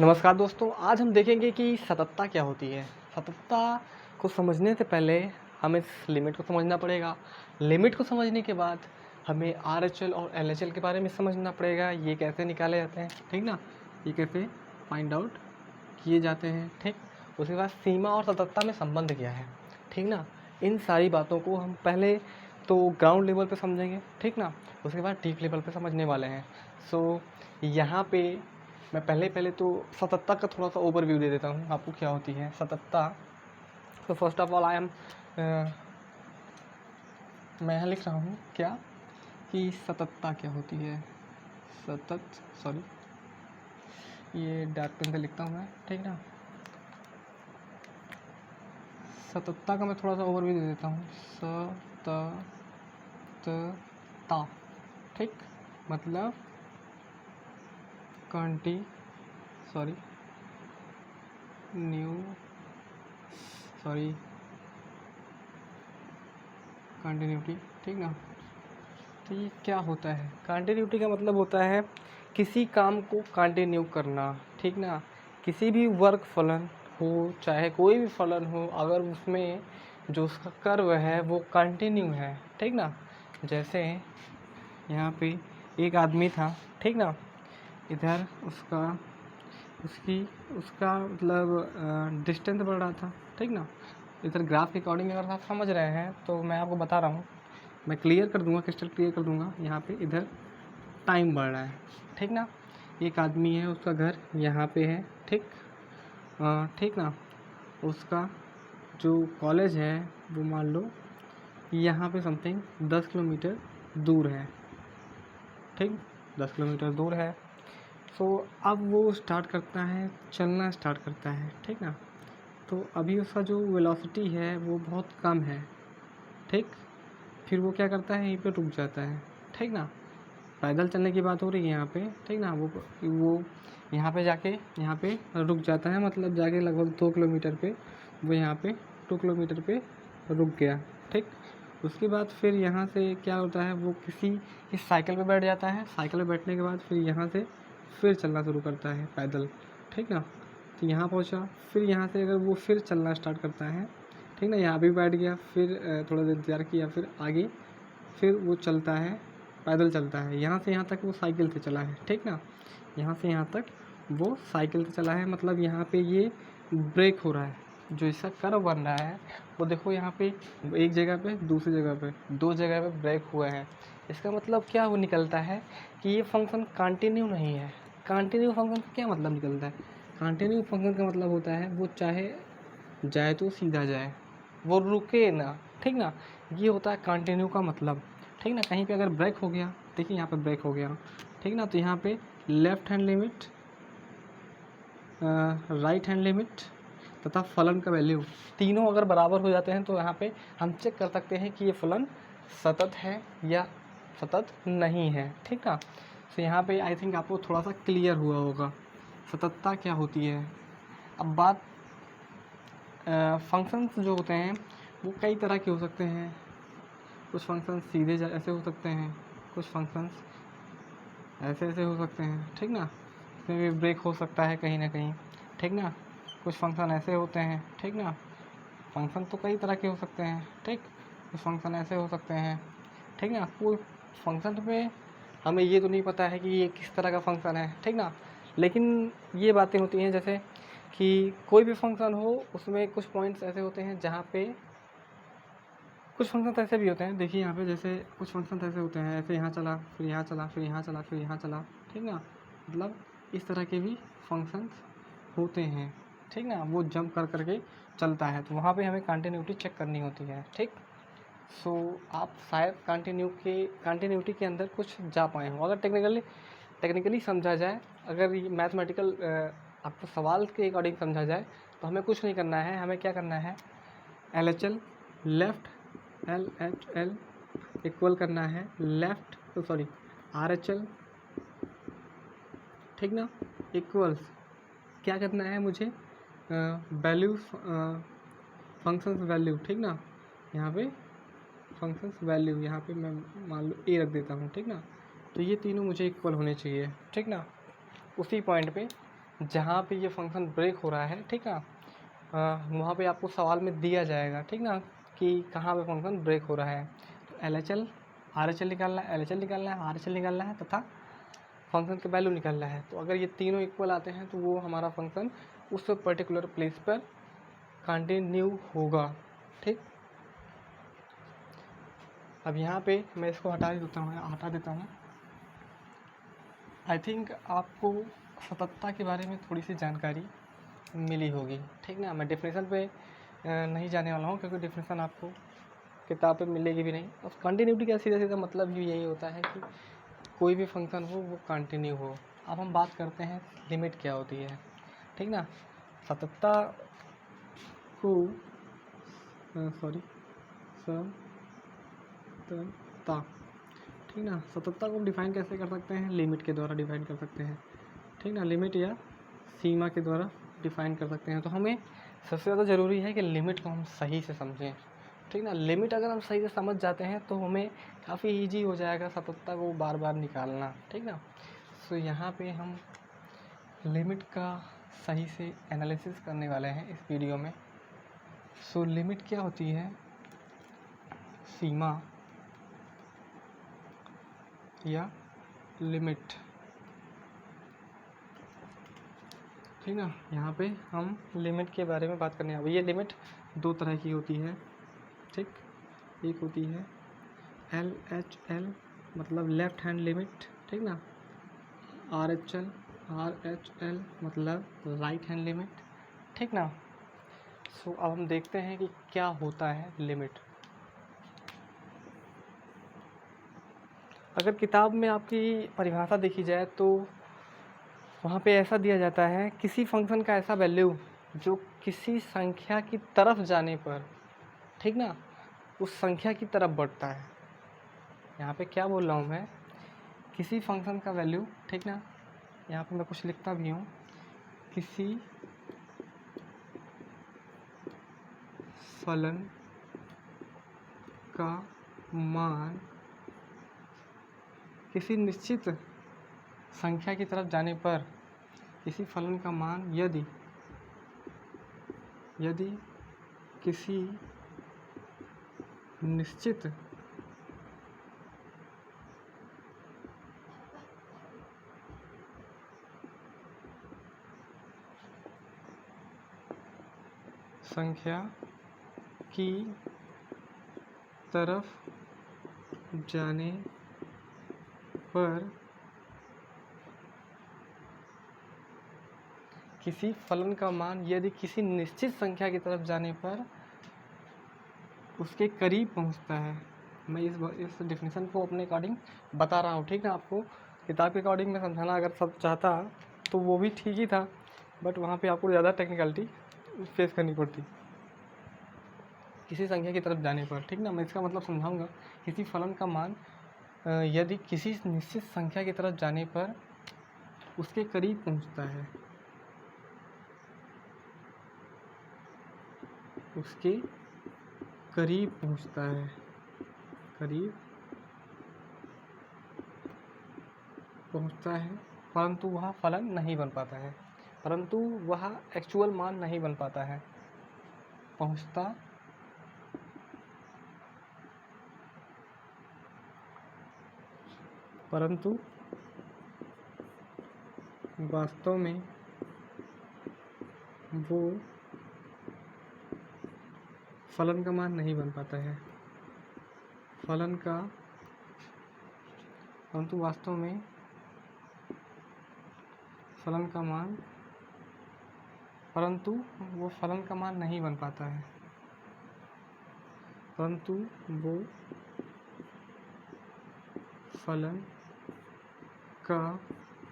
नमस्कार दोस्तों, आज हम देखेंगे कि सततता क्या होती है। सततता को समझने से पहले हमें इस लिमिट को समझना पड़ेगा। लिमिट को समझने के बाद हमें आरएचएल और एलएचएल के बारे में समझना पड़ेगा। ये कैसे निकाले जाते हैं, ठीक ना, ये कैसे फाइंड आउट किए जाते हैं, ठीक। उसके बाद सीमा और सततता में संबंध क्या है, ठीक ना। इन सारी बातों को हम पहले तो ग्राउंड लेवल पे समझेंगे, ठीक ना। उसके बाद डीप लेवल पे समझने वाले हैं। सो यहाँ पे मैं पहले तो सततता का थोड़ा सा ओवरव्यू दे देता हूँ आपको, क्या होती है सततता। तो फर्स्ट ऑफ ऑल मैं यहाँ लिख रहा हूँ क्या कि सततता क्या होती है। सॉरी, ये डार्क पेन से लिखता हूँ मैं, ठीक ना। सततता का मैं थोड़ा सा ओवरव्यू दे देता हूँ। सततता, ठीक, मतलब कंटिन्यूटी, ठीक ना। तो ये क्या होता है, कंटिन्यूटी का मतलब होता है किसी काम को कंटिन्यू करना, ठीक ना। किसी भी वर्क फलन हो, चाहे कोई भी फलन हो, अगर उसमें जो उसका कर्व है वो कंटिन्यू है, ठीक ना। जैसे यहाँ पे एक आदमी था, ठीक ना, इधर उसका मतलब डिस्टेंस बढ़ रहा था, ठीक ना। इधर ग्राफ के अकॉर्डिंग अगर आप समझ रहे हैं तो मैं आपको बता रहा हूँ, मैं क्लियर कर दूंगा, क्रिस्टल क्लियर कर दूंगा। यहाँ पे इधर टाइम बढ़ रहा है, ठीक ना। एक आदमी है, उसका घर यहाँ पे है, ठीक, ठीक ना। उसका जो कॉलेज है वो मान लो यहाँ पे समथिंग 10 किलोमीटर दूर है, ठीक, 10 किलोमीटर दूर है। सो अब वो स्टार्ट करता है, चलना स्टार्ट करता है, ठीक ना। तो अभी उसका जो वेलोसिटी है वो बहुत कम है, ठीक। फिर वो क्या करता है, यहीं पे रुक जाता है, ठीक ना। पैदल चलने की बात हो रही है यहाँ पे, ठीक ना। वो यहाँ पे जाके यहाँ पे रुक जाता है, मतलब जाके लगभग 2 किलोमीटर पे वो यहाँ पे 2 किलोमीटर पे रुक गया, ठीक। उसके बाद फिर यहाँ से क्या होता है, वो इस साइकिल पे बैठ जाता है। साइकिल पे बैठने के बाद फिर यहाँ से फिर चलना शुरू करता है पैदल, ठीक ना। तो यहाँ पहुँचा, फिर यहाँ से अगर वो फिर चलना स्टार्ट करता है, ठीक ना, यहाँ भी बैठ गया, फिर थोड़ा देर इंतज़ार किया, फिर आगे फिर वो चलता है, पैदल चलता है। यहाँ से यहाँ तक वो साइकिल से चला है, ठीक ना। यहाँ से यहाँ तक वो साइकिल से चला है, मतलब यहाँ पे ये ब्रेक हो रहा है। जो इसका कर्व बन रहा है वो देखो, यहाँ पे एक जगह पे, दूसरी जगह पे, 2 जगह पे ब्रेक हुआ है। इसका मतलब क्या वो निकलता है कि ये फंक्शन कंटिन्यू नहीं है। कंटिन्यू फंक्शन का क्या मतलब निकलता है, कंटिन्यू फंक्शन का मतलब होता है वो चाहे जाए तो सीधा जाए, वो रुके ना, ठीक ना। ये होता है कंटिन्यू का मतलब, ठीक ना। कहीं पे अगर ब्रेक हो गया, देखिए यहाँ पे ब्रेक हो गया, ठीक ना, तो यहाँ पे left hand limit, right hand limit तथा फलन का वैल्यू तीनों अगर बराबर हो जाते हैं तो यहाँ पे हम चेक कर सकते हैं कि ये फलन सतत है या सतत नहीं है, ठीक ना। तो यहाँ पे आई थिंक आपको थोड़ा सा क्लियर हुआ होगा सततता क्या होती है। अब बात फंक्शंस जो होते हैं वो कई तरह के हो सकते हैं। कुछ फंक्शंस सीधे ऐसे हो सकते हैं, कुछ फंक्शंस ऐसे हो सकते हैं, ठीक ना। इसमें भी ब्रेक हो सकता है कहीं ना कहीं, ठीक ना। कुछ फंक्शन ऐसे होते हैं, ठीक ना। फंक्शन तो कई तरह के हो सकते हैं, ठीक। कुछ फंक्शन ऐसे हो सकते हैं, ठीक ना। कोई फंक्शन में हमें ये तो नहीं पता है कि ये किस तरह का फंक्शन है, ठीक ना। लेकिन ये बातें होती हैं जैसे कि कोई भी फंक्शन हो उसमें कुछ पॉइंट्स ऐसे होते हैं जहाँ पे कुछ फंक्शन ऐसे भी होते हैं। देखिए यहाँ पे जैसे कुछ फंक्शन ऐसे होते हैं, ऐसे यहाँ चला, फिर यहाँ चला, फिर यहाँ चला, फिर यहाँ चला, ठीक ना। मतलब इस तरह के भी फंक्शंस होते हैं, ठीक ना। वो जंप कर करके चलता है, तो वहाँ पे हमें कंटिन्यूटी चेक करनी होती है, ठीक। सो आप शायद कंटिन्यूटी के अंदर कुछ जा पाए हो, अगर टेक्निकली समझा जाए, अगर ये मैथमेटिकल आपको सवाल के अकॉर्डिंग समझा जाए तो हमें कुछ नहीं करना है। हमें क्या करना है, LHL लेफ़्ट LHL इक्वल करना है लेफ़्ट, सॉरी RHL, ठीक ना, इक्वल्स क्या करना है मुझे, वैल्यू फंक्शंस वैल्यू, ठीक ना। यहाँ पे फंक्शंस वैल्यू, यहाँ पे मैं मान लो A रख देता हूँ, ठीक ना। तो ये तीनों मुझे इक्वल होने चाहिए, ठीक ना। उसी पॉइंट पे जहाँ पे ये फंक्शन ब्रेक हो रहा है, ठीक ना, वहाँ पे आपको सवाल में दिया जाएगा, ठीक ना, कि कहाँ पे फंक्शन ब्रेक हो रहा है। तो LHL RHL निकालना है, LHL निकालना है, RHL निकालना है तथा फंक्शन का वैल्यू निकालना है। तो अगर ये तीनों इक्वल आते हैं तो वो हमारा फंक्शन उस पर्टिकुलर प्लेस पर कंटिन्यू होगा, ठीक। अब यहाँ पे मैं इसको हटा देता हूँ। आई थिंक आपको सततता के बारे में थोड़ी सी जानकारी मिली होगी, ठीक ना। मैं डेफिनेशन पे नहीं जाने वाला हूँ, क्योंकि डेफिनेशन आपको किताब पे मिलेगी भी नहीं। और कंटिन्यूटी का सीधा सीधा मतलब ही यही होता है कि कोई भी फंक्शन हो वो कंटिन्यू हो। अब हम बात करते हैं लिमिट क्या होती है, ठीक ना। सततता को सततता, ठीक ना, सततता को डिफाइन कैसे कर सकते हैं? लिमिट के द्वारा डिफाइन कर सकते हैं, ठीक ना, लिमिट या सीमा के द्वारा डिफाइन कर सकते हैं। तो हमें सबसे ज़्यादा ज़रूरी है कि लिमिट को हम सही से समझें, ठीक ना। लिमिट अगर हम सही से समझ जाते हैं तो हमें काफ़ी ईजी हो जाएगा सततता को बार बार निकालना, ठीक ना। सो यहाँ पे हम लिमिट का सही से एनालिसिस करने वाले हैं इस वीडियो में। सो लिमिट क्या होती है? सीमा या लिमिट, ठीक ना। यहाँ पे हम लिमिट के बारे में बात करने वाले। ये लिमिट दो तरह की होती है, ठीक। एक होती है LHL मतलब लेफ्ट हैंड लिमिट, ठीक ना। RHL मतलब राइट हैंड लिमिट, ठीक ना। सो अब हम देखते हैं कि क्या होता है लिमिट। अगर किताब में आपकी परिभाषा देखी जाए तो वहाँ पे ऐसा दिया जाता है, किसी फंक्शन का ऐसा वैल्यू जो किसी संख्या की तरफ जाने पर, ठीक ना, उस संख्या की तरफ बढ़ता है। यहाँ पे क्या बोल रहा हूँ मैं? किसी फंक्शन का वैल्यू, ठीक ना, यहाँ पे मैं कुछ लिखता भी हूँ, किसी फलन का मान किसी निश्चित संख्या की तरफ जाने पर, किसी फलन का मान यदि किसी निश्चित संख्या की तरफ जाने पर, किसी फलन का मान यदि किसी निश्चित संख्या की तरफ जाने पर उसके करीब पहुंचता है। मैं इस डेफिनेशन को अपने अकॉर्डिंग बता रहा हूँ, ठीक है। आपको किताब के अकॉर्डिंग में समझाना अगर सब चाहता तो वो भी ठीक ही था, बट वहाँ पे आपको ज़्यादा टेक्निकलिटी फेस करनी पड़ती किसी संख्या की तरफ जाने पर, ठीक ना। मैं इसका मतलब समझाऊंगा। किसी फलन का मान यदि किसी निश्चित संख्या की तरफ जाने पर उसके करीब पहुंचता है, उसके करीब पहुंचता है, करीब पहुंचता है, परंतु वह फलन नहीं बन पाता है, परंतु वह एक्चुअल मान नहीं बन पाता है। पहुंचता परंतु वास्तव में वो फलन का मान नहीं बन पाता है, परंतु वास्तव में फलन का मान, परंतु वो फलन का मान नहीं बन पाता है, परंतु वो फलन का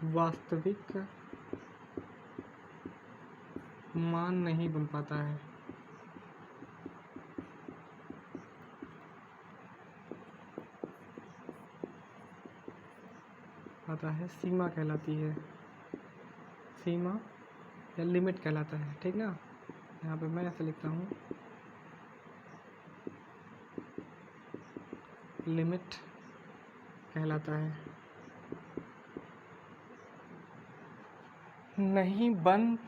वास्तविक मान नहीं बन पाता है। आता है सीमा कहलाती है, सीमा या लिमिट कहलाता है, ठीक ना। यहाँ पे मैं ऐसे लिखता हूँ, लिमिट कहलाता है। नहीं बन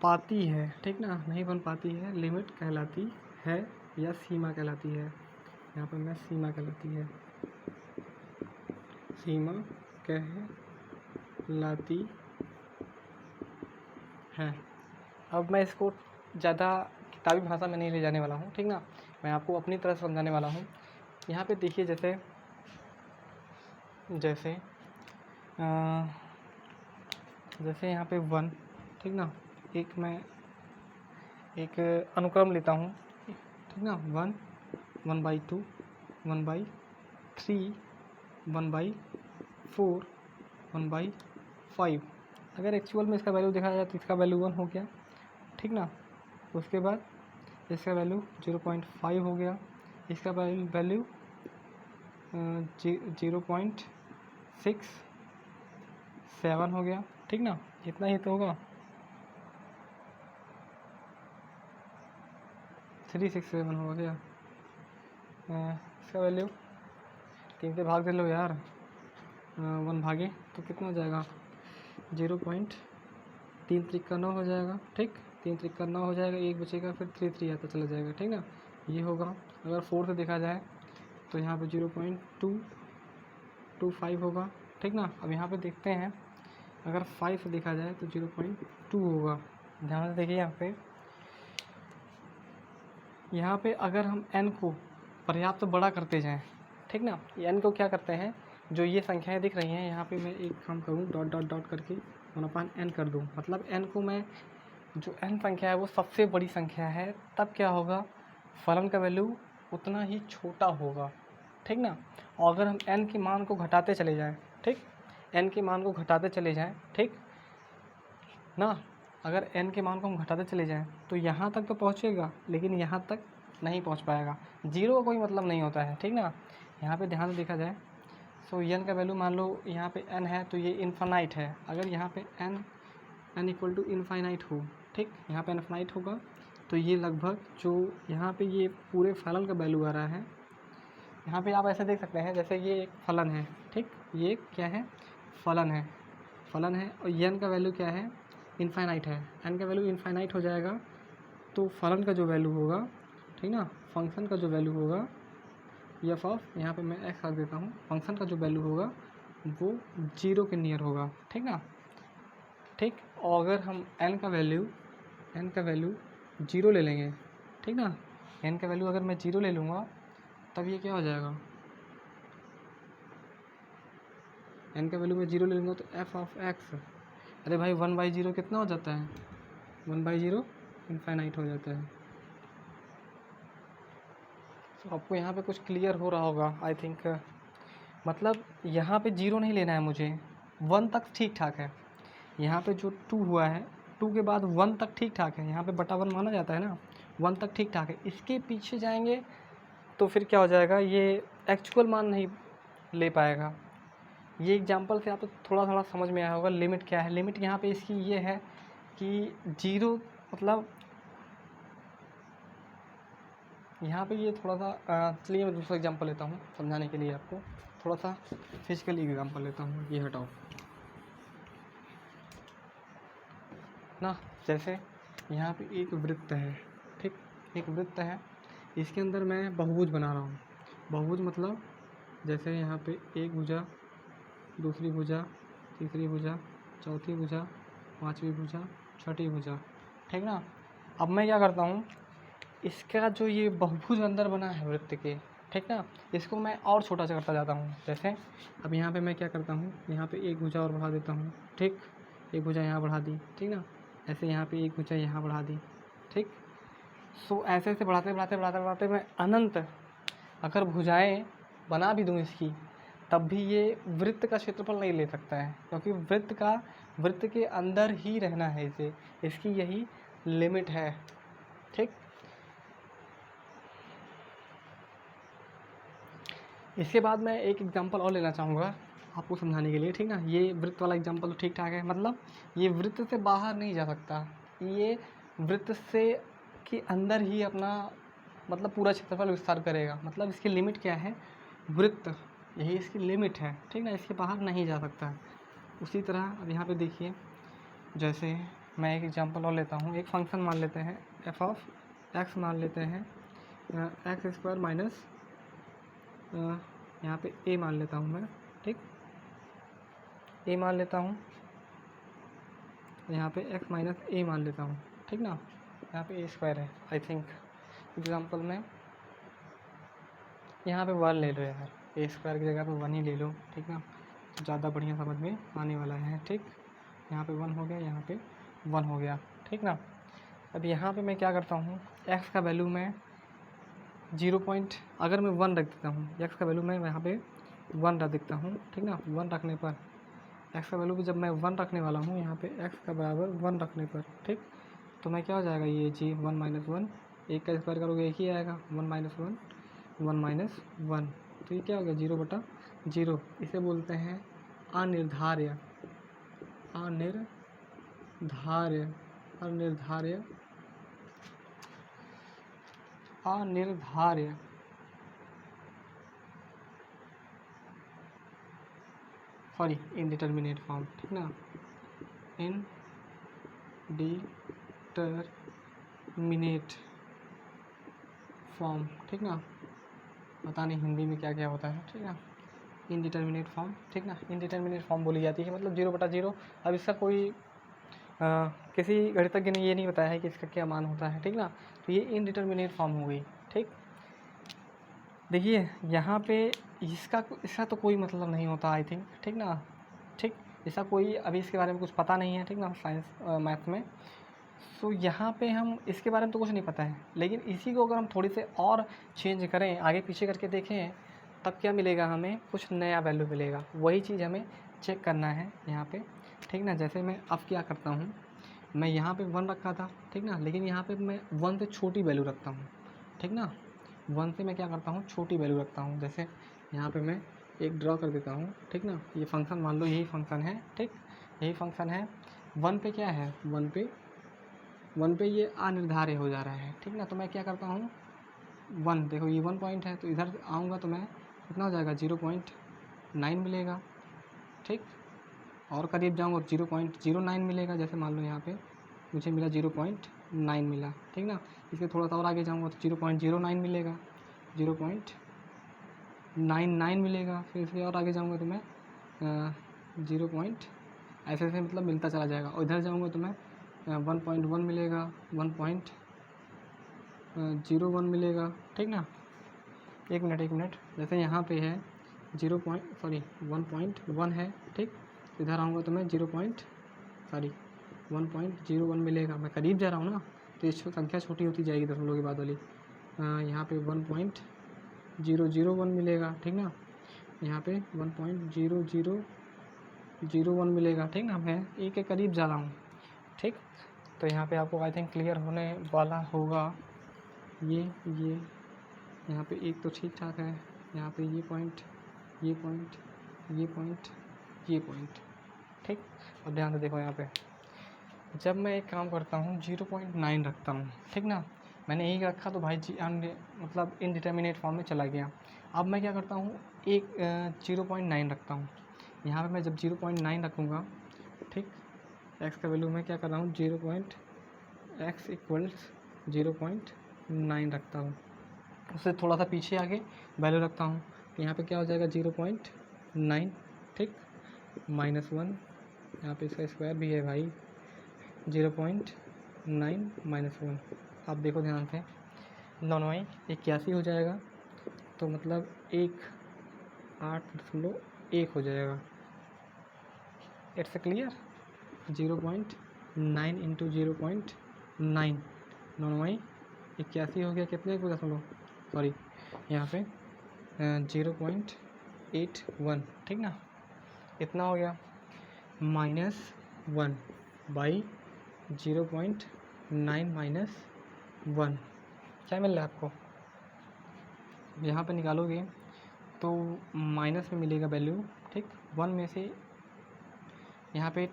पाती है, ठीक ना, नहीं बन पाती है, लिमिट कहलाती है या सीमा कहलाती है। यहाँ पर मैं सीमा कहलाती है, सीमा कहलाती है। अब मैं इसको ज़्यादा किताबी भाषा में नहीं ले जाने वाला हूँ, ठीक ना, मैं आपको अपनी तरह समझाने वाला हूँ। यहाँ पे देखिए जैसे जैसे जैसे यहाँ पे 1, ठीक ना, मैं एक अनुक्रम लेता हूँ, ठीक ना, 1, 1/2, 1/3, 1/4, 1/5। अगर एक्चुअल में इसका वैल्यू देखा जाए तो इसका वैल्यू 1 हो गया, ठीक ना। उसके बाद इसका वैल्यू 0.5 हो गया, इसका वैल्यू 0.67 हो गया, ठीक ना, इतना ही तो होगा। 367 हो गया। इसका वैल्यू 3 से भाग दे लो यार, 1 भागे तो कितना हो जाएगा, 0.3 त्रिका 9 हो जाएगा, ठीक, 3 त्रिका 9 हो जाएगा, एक बचेगा, फिर 3 आता चला जाएगा, ठीक ना, ये होगा। अगर 4 से देखा जाए तो यहाँ पे 0.225 होगा, ठीक ना। अब यहाँ पे देखते हैं, अगर 5 से देखा जाए तो 0.2 होगा। ध्यान से देखिए यहाँ पे अगर हम n को पर्याप्त बड़ा करते जाएं, ठीक ना, n को क्या करते हैं, जो ये संख्याएं दिख रही हैं यहाँ पे मैं एक काम करूँ, डॉट डॉट डॉट करके 1/n कर दूँ, मतलब n को मैं, जो n संख्या है वो सबसे बड़ी संख्या है, तब क्या होगा, फलन का वैल्यू उतना ही छोटा होगा, ठीक ना। और अगर हम n के मान को घटाते चले जाएं, ठीक, n के मान को घटाते चले जाएं, ठीक ना, अगर n के मान को हम घटाते चले जाएं तो यहाँ तक तो पहुँचेगा, लेकिन यहाँ तक नहीं पहुँच पाएगा। जीरो का कोई मतलब नहीं होता है, ठीक ना। यहाँ पे ध्यान से देखा जाए तो n का वैल्यू मान लो यहाँ पे n है तो ये इन्फानाइट है। अगर यहाँ पे n इक्वल टू इनफाइनाइट हो, ठीक, यहाँ पे इनफाइनाइट होगा तो ये लगभग जो यहाँ पे ये पूरे फलन का वैल्यू आ रहा है, यहाँ पे आप ऐसे देख सकते हैं जैसे ये एक फलन है, ठीक, ये क्या है, फलन है, और n का वैल्यू क्या है, इनफाइनाइट है। n का वैल्यू इनफाइनाइट हो जाएगा तो फलन का जो वैल्यू होगा, ठीक ना, फंक्शन का जो वैल्यू होगा, एफ ऑफ, यहाँ पे मैं x रख देता हूँ, फंक्शन का जो वैल्यू होगा वो 0 के नियर होगा, ठीक ना, ठीक। और अगर हम n का वैल्यू 0 ले लेंगे, ठीक ना, n का वैल्यू अगर मैं 0 ले लूँगा तब ये क्या हो जाएगा, n का वैल्यू मैं 0 ले लूँगा तो f ऑफ x, अरे भाई 1/0 कितना हो जाता है, 1/0 इनफाइनाइट हो जाता है। तो आपको यहाँ पे कुछ क्लियर हो रहा होगा आई थिंक, मतलब यहाँ पे 0 नहीं लेना है मुझे, 1 तक ठीक ठाक है। यहाँ पे जो 2 हुआ है, 2 के बाद 1 तक ठीक ठाक है, यहाँ पे बटा 1 माना जाता है ना, 1 तक ठीक ठाक है। इसके पीछे जाएंगे तो फिर क्या हो जाएगा, ये एक्चुअल मान नहीं ले पाएगा। ये एग्जांपल से आपको थोड़ा थोड़ा समझ में आया होगा लिमिट क्या है। लिमिट यहाँ पे इसकी ये है कि 0 मतलब यहाँ पे ये थोड़ा सा, चलिए मैं दूसरा एग्जांपल लेता हूँ समझाने के लिए आपको, थोड़ा सा फिजिकल एग्जांपल लेता हूँ, ये हटाओ ना। जैसे यहाँ पे एक वृत्त है, ठीक, एक वृत्त है, इसके अंदर मैं बहुभुज बना रहा हूँ। बहुभुज मतलब जैसे यहाँ पे एक भुजा, दूसरी भुजा, तीसरी भुजा, चौथी भुजा, पांचवी भुजा, छठी भुजा, ठीक ना। अब मैं क्या करता हूँ, इसका जो ये बहुभुज अंदर बना है वृत्त के, ठीक ना, इसको मैं और छोटा सा करता जाता हूँ। जैसे अब यहाँ पे मैं क्या करता हूँ, यहाँ पे एक भुजा और बढ़ा देता हूँ, ठीक, एक भुजा यहाँ बढ़ा दी, ठीक ना, ऐसे यहाँ पे एक भुजा यहाँ बढ़ा दी, ठीक। सो ऐसे ऐसे बढ़ाते बढ़ाते बढ़ाते बढ़ाते मैं अनंत अगर भुजाएं बना भी दूँ इसकी, तब भी ये वृत्त का क्षेत्रफल नहीं ले सकता है, क्योंकि वृत्त के अंदर ही रहना है इसे, इसकी यही लिमिट है, ठीक। इसके बाद मैं एक एग्जांपल और लेना चाहूँगा आपको समझाने के लिए, ठीक ना। ये वृत्त वाला एग्जांपल तो ठीक ठाक है, मतलब ये वृत्त से बाहर नहीं जा सकता, ये वृत्त से के अंदर ही अपना मतलब पूरा क्षेत्रफल विस्तार करेगा। मतलब इसकी लिमिट क्या है, वृत्त, यही इसकी लिमिट है, ठीक ना, इसके बाहर नहीं जा सकता। उसी तरह अब यहाँ पे देखिए, जैसे मैं एक एग्जांपल और लेता हूँ, एक फंक्शन मान लेते हैं एफ ऑफ एक्स मान लेते हैं एक्स स्क्वायर माइनस यहाँ पे ए मान लेता हूँ मैं, ठीक, ए मान लेता हूँ, यहाँ पे एक्स माइनस ए मान लेता हूँ, ठीक ना। यहाँ पे ए स्क्वायर है आई थिंक, एग्जांपल में यहाँ पे 1 ले लो यार, ए स्क्वायर की जगह पे 1 ही ले लो, ठीक ना, ज़्यादा बढ़िया समझ में आने वाला है, ठीक। यहाँ पे 1 हो गया, यहाँ पे 1 हो गया, ठीक ना। अब यहाँ पे मैं क्या करता हूँ, एक्स का वैल्यू मैं 0 पॉइंट, अगर मैं 1 रख देता हूँ, एक्स का वैल्यू मैं यहाँ पे 1 रख देता हूँ, ठीक ना। 1 रखने पर एक्स का वैल्यू भी जब मैं 1 रखने वाला हूँ यहाँ पे एक्स का बराबर 1 रखने पर, ठीक, तो मैं क्या हो जाएगा ये जी 1 माइनस 1, एक का स्क्वायर करोगे एक ही आएगा, 1 माइनस 1, तो ये क्या हो गया 0/0। इसे बोलते हैं अनिर्धार्य, अनिर्धार्य, अनिर्धार्य, अनिर्धार्य, सॉरी इनडिटर्मिनेट फॉर्म, ठीक ना, इनडिटर्मिनेट फॉर्म, ठीक ना। पता नहीं हिंदी में क्या क्या होता है, ठीक ना, इनडिटर्मिनेट फॉर्म, ठीक ना, इनडिटर्मिनेट फॉर्म बोली जाती है, मतलब 0/0। अब इसका कोई किसी गणितज्ञ ने ये नहीं बताया है कि इसका क्या मान होता है, ठीक ना, तो ये इनडिटर्मिनेट फॉर्म हो गई, ठीक। देखिए यहाँ पे इसका तो कोई मतलब नहीं होता आई थिंक, ठीक ना, ठीक, इसका कोई अभी इसके बारे में कुछ पता नहीं है, ठीक ना, साइंस मैथ में। सो यहाँ पे हम इसके बारे में तो कुछ नहीं पता है, लेकिन इसी को अगर हम थोड़ी से और चेंज करें, आगे पीछे करके देखें, तब क्या मिलेगा, हमें कुछ नया वैल्यू मिलेगा। वही चीज़ हमें चेक करना है यहाँ पे, ठीक ना। जैसे मैं अब क्या करता हूँ, मैं यहाँ पे 1 रखा था, ठीक ना, लेकिन यहाँ पे मैं 1 से छोटी वैल्यू रखता हूँ, ठीक ना। 1 से मैं क्या करता हूँ, छोटी वैल्यू रखता हूँ। जैसे यहाँ पे मैं एक ड्रॉ कर देता हूँ, ठीक ना, ये फंक्शन मान लो यही फंक्शन है, ठीक, यही फंक्शन है। 1 पे क्या है, 1 पे ये अनिर्धार्य हो जा रहा है, ठीक ना। तो मैं क्या करता हूँ, 1 देखो ये 1 पॉइंट है, तो इधर आऊँगा तो मैं कितना हो जाएगा 0.9 मिलेगा, ठीक, और करीब जाऊँगा 0.09 मिलेगा। जैसे मान लो यहाँ पे मुझे मिला 0.9 मिला, ठीक ना। इसके थोड़ा सा और आगे जाऊँगा तो 0.09 मिलेगा, 0.99 मिलेगा। फिर इसके और आगे जाऊँगा तो मैं 0 पॉइंट ऐसे ऐसे मतलब मिलता चला जाएगा। और इधर जाऊँगा तो मैं 1.1 मिलेगा, 1.01 मिलेगा, ठीक ना। एक मिनट, जैसे यहाँ पे है 1.1 है, ठीक, इधर आऊँगा तो मैं 1.01 मिलेगा। मैं करीब जा रहा हूँ ना, तो ये संख्या छोटी होती जाएगी दशमलव के बाद वाली। यहाँ पे 1.001 मिलेगा, ठीक ना, यहाँ पे 1.0001 मिलेगा, ठीक ना। मैं ए के करीब जा रहा हूँ, ठीक। तो यहाँ पे आपको आई थिंक क्लियर होने वाला होगा। ये यहाँ पे एक तो ठीक ठाक है, यहाँ पे ये पॉइंट, ठीक। अब ध्यान से देखो, यहाँ पे जब मैं एक काम करता हूँ 0.9 रखता हूँ, ठीक ना, मैंने यही रखा तो भाई मतलब इनडिटर्मिनेट फॉर्म में चला गया। अब मैं क्या करता हूँ, एक 0.9 रखता हूँ। यहाँ पे मैं जब 0.9 रखूँगा, ठीक, एक्स का वैल्यू मैं क्या कर रहा हूँ, x = 0.9 रखता हूँ। उससे थोड़ा सा पीछे आगे वैल्यू रखता हूँ, तो यहाँ पे क्या हो जाएगा 0.9, ठीक, -1, यहाँ पे इसका स्क्वायर भी है भाई, 0.9 -1। आप देखो ध्यान से, 9×81 हो जाएगा, तो मतलब 8.1 हो जाएगा। इट्स क्लियर, 0.9 × 0.9, 9×81 हो गया, कितने को दशमलव, सॉरी यहाँ पे 0.81, ठीक ना, इतना हो गया, -1 बाई 0.9 - 1 क्या मिल रहा है आपको, यहाँ पे निकालोगे तो माइनस में मिलेगा वैल्यू, ठीक। 1 में से यहाँ पे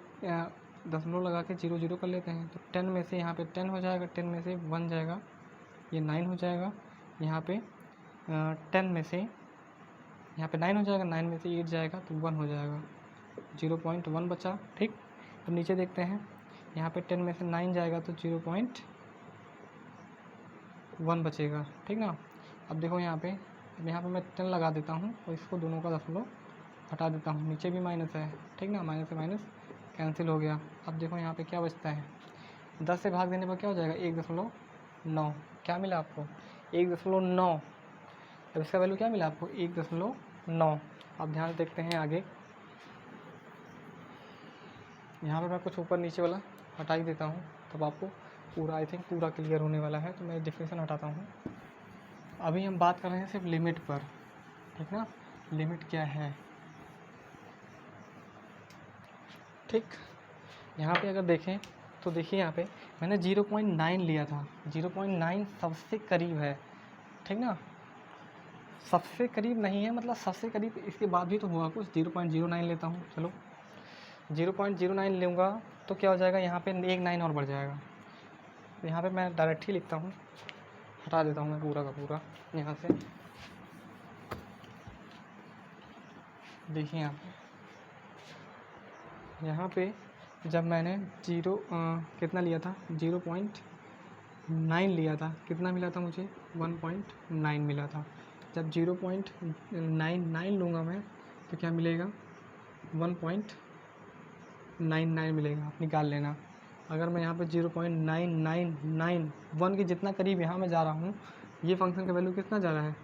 दशमलव लगा के 0 0 कर लेते हैं, तो 10 में से यहाँ पे 10 हो जाएगा, 10 में से 1 जाएगा, ये 9 हो जाएगा। यहाँ पे 10 में से यहाँ पे 9 हो जाएगा, 9 में से 8 जाएगा तो 1 हो जाएगा, 0.1 बचा, ठीक। अब नीचे देखते हैं, यहाँ पे 10 में से 9 जाएगा तो 0.1 बचेगा, ठीक ना। अब देखो यहाँ पे मैं 10 लगा देता हूँ और इसको दोनों का दशमलव हटा देता हूँ, नीचे भी माइनस है, ठीक ना, माइनस से माइनस कैंसिल हो गया। अब देखो यहाँ पे क्या बचता है, 10 से भाग देने पर क्या हो जाएगा 1.9, क्या मिला आपको 1.9। अब इसका वैल्यू क्या मिला आपको 1.9। अब ध्यान से देखते हैं आगे, यहाँ पे मैं कुछ ऊपर नीचे वाला हटा ही देता हूँ, तब आपको पूरा आई थिंक पूरा क्लियर होने वाला है। तो मैं डिफिनेशन हटाता हूँ। अभी हम बात कर रहे हैं सिर्फ लिमिट पर, ठीक ना, लिमिट क्या है, ठीक। यहाँ पे अगर देखें तो देखिए यहाँ पे मैंने 0.9 लिया था, 0.9 सबसे करीब है, ठीक ना, सबसे करीब नहीं है, मतलब सबसे करीब इसके बाद भी तो होगा कुछ। 0.09 लेता हूँ, चलो 0.09 लूँगा तो क्या हो जाएगा, यहाँ पे एक 9 और बढ़ जाएगा। तो यहाँ पे मैं डायरेक्ट ही लिखता हूँ, हटा देता हूँ मैं पूरा का पूरा यहाँ से। देखिए यहाँ पे जब मैंने कितना लिया था 0.9 लिया था, कितना मिला था मुझे 1.9 मिला था। जब 0.99 लूँगा मैं तो क्या मिलेगा 1.99 मिलेगा, आप निकाल लेना। अगर मैं यहाँ पे 0.9991 के जितना करीब यहाँ मैं जा रहा हूँ, ये फंक्शन का वैल्यू कितना जा रहा है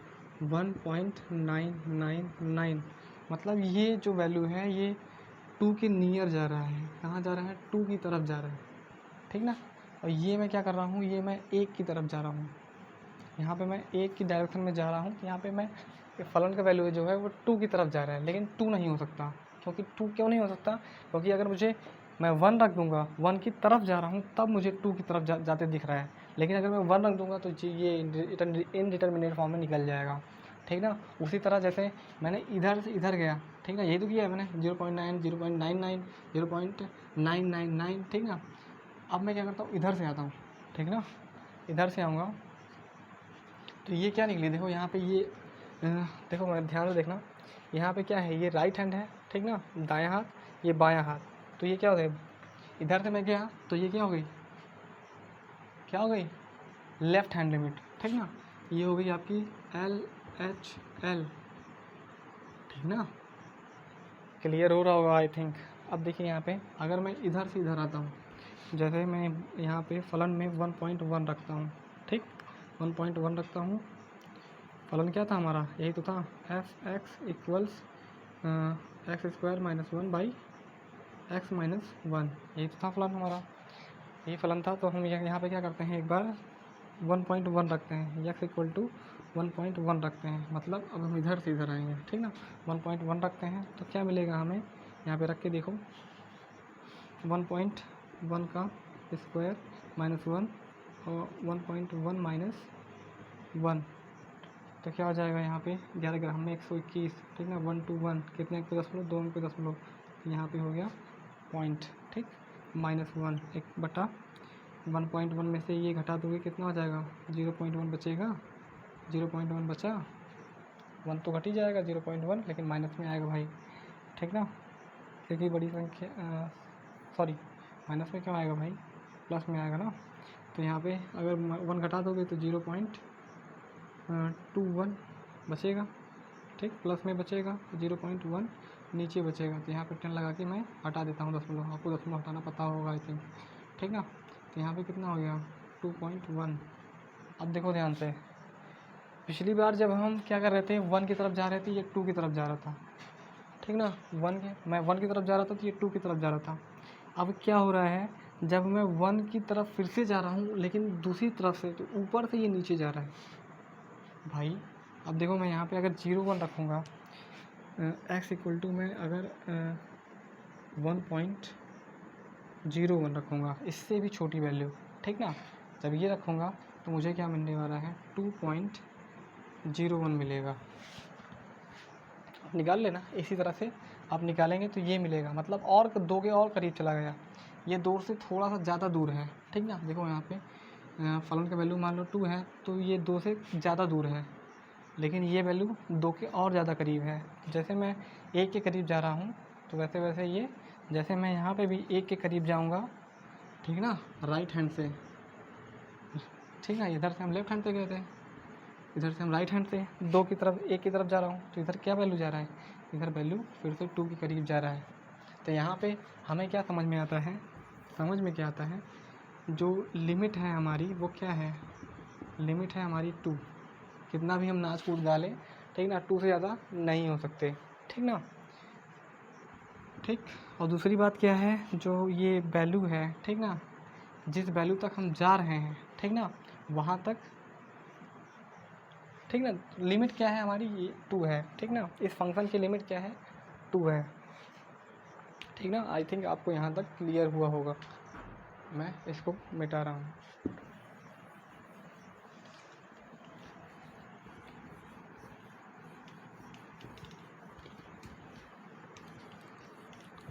1.999, मतलब ये जो वैल्यू है ये 2 के नियर जा रहा है। कहाँ जा रहा है 2 की तरफ जा रहा है, ठीक ना। और ये मैं क्या कर रहा हूँ, ये मैं 1 की तरफ जा रहा हूँ, यहाँ पे मैं 1 की डायरेक्शन में जा रहा हूँ। यहाँ पे मैं फलन का वैल्यू जो है वो 2 की तरफ जा रहा है, लेकिन 2 नहीं हो सकता। क्योंकि 2 क्यों नहीं हो सकता, क्योंकि अगर मुझे मैं 1 रख दूँगा, 1 की तरफ जा रहा हूँ, तब मुझे 2 की तरफ जाते दिख रहा है। लेकिन अगर मैं 1 रख दूँगा तो ये इनडिटर्मिनेट फॉर्म में निकल जाएगा, ठीक ना। उसी तरह जैसे मैंने इधर से इधर गया, ठीक ना, यही तो किया है मैंने 0.9 0.99 0.999, ठीक ना। अब मैं क्या करता हूँ, इधर से आता हूँ, ठीक ना, इधर से आऊँगा तो ये क्या निकली, देखो यहाँ पे ये देखो मैं ध्यान से देखना, यहाँ पे क्या है, ये राइट हैंड है, ठीक ना, दायां हाथ, ये बायां हाथ। तो ये क्या हो गया, इधर से मैं गया तो ये क्या हो गई, क्या हो गई लेफ्ट हैंड लिमिट, ठीक ना। ये हो गई आपकी LHL, ठीक ना, क्लियर हो रहा होगा आई थिंक। अब देखिए यहाँ पे अगर मैं इधर से इधर आता हूँ, जैसे मैं यहाँ पे फलन में 1.1 रखता हूँ, ठीक, 1.1 रखता हूँ। फलन क्या था हमारा, यही तो था f(x) equals x² - 1 by x - 1, यही तो था फलन हमारा, यही फलन था। तो हम यहाँ पे क्या करते हैं, एक बार 1.1 रखते हैं, x इक्वल टू 1.1 रखते हैं, मतलब अब हम इधर से इधर आएंगे, ठीक ना। 1.1 रखते हैं तो क्या मिलेगा हमें, यहाँ पे रख के देखो 1.1 का स्क्वायर -1 और 1.1 - 1, तो क्या हो जाएगा यहाँ पे 11 ग्राम में 121, ठीक ना। 1 to 1 कितने पे दशमलव, 2 पे दशमलव, यहाँ पे हो गया पॉइंट, ठीक, -1 1/1 में से ये घटा दोगे कितना हो जाएगा 0.1 बचेगा, 0.1 बचा, 1 तो घट ही जाएगा 0.1, लेकिन माइनस में आएगा भाई, ठीक ना, क्योंकि बड़ी संख्या सॉरी माइनस में क्यों आएगा भाई, प्लस में आएगा ना। तो यहाँ पे अगर 1 घटा दोगे तो 0.21 बचेगा, ठीक, प्लस में बचेगा 0.1 नीचे बचेगा। तो यहाँ पे 10 लगा के मैं हटा देता हूँ दशमलव, आपको दशमलव हटाना पता होगा आई थिंक, ठीक ना। तो यहाँ पे कितना हो गया 2.1। अब देखो ध्यान से, पिछली बार जब हम क्या कर रहे थे 1 की तरफ जा रहे थे, ये 2 की तरफ जा रहा था, ठीक ना, मैं 1 की तरफ जा रहा था तो ये 2 की तरफ जा रहा था। अब क्या हो रहा है, जब मैं 1 की तरफ फिर से जा रहा हूँ लेकिन दूसरी तरफ से, तो ऊपर से ये नीचे जा रहा है भाई। अब देखो मैं यहाँ पे अगर 0.1 रखूँगा, x इक्वल टू मैं अगर 1.01 रखूँगा, इससे भी छोटी वैल्यू, ठीक ना, जब ये रखूँगा तो मुझे क्या मिलने वाला है 2.01 मिलेगा। निकाल लेना, इसी तरह से आप निकालेंगे तो ये मिलेगा, मतलब और 2 के और करीब चला गया, ये 2 से थोड़ा सा ज़्यादा दूर है, ठीक ना। देखो यहाँ पे फलन का वैल्यू मान लो 2 है, तो ये 2 से ज़्यादा दूर है, लेकिन ये वैल्यू 2 के और ज़्यादा करीब है। जैसे मैं 1 के करीब जा रहा हूँ तो वैसे वैसे ये, जैसे मैं यहाँ पे भी 1 के करीब जाऊँगा ठीक है ना, राइट हैंड से, ठीक है। इधर से हम लेफ्ट हैंड से गए थे, इधर से हम राइट हैंड से 2 की तरफ, 1 की तरफ जा रहा हूँ, तो इधर क्या वैल्यू जा रहा है, इधर वैल्यू फिर से 2 के करीब जा रहा है। तो यहाँ पे हमें क्या समझ में आता है, समझ में क्या आता है, जो लिमिट है हमारी वो क्या है, लिमिट है हमारी 2। कितना भी हम नाच कूद गा लें, ठीक ना, 2 से ज़्यादा नहीं हो सकते, ठीक ना, ठीक। और दूसरी बात क्या है, जो ये वैल्यू है, ठीक ना, जिस वैल्यू तक हम जा रहे हैं, ठीक ना, वहाँ तक, ठीक ना, लिमिट क्या है हमारी, ये 2 है, ठीक ना। इस फंक्शन की लिमिट क्या है, 2 है, ठीक ना। आई थिंक आपको यहाँ तक क्लियर हुआ होगा। मैं इसको मिटा रहा हूँ।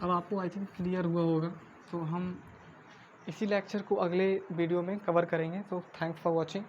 अब आपको आई थिंक क्लियर हुआ होगा। तो हम इसी लेक्चर को अगले वीडियो में कवर करेंगे। तो थैंक्स फॉर वॉचिंग।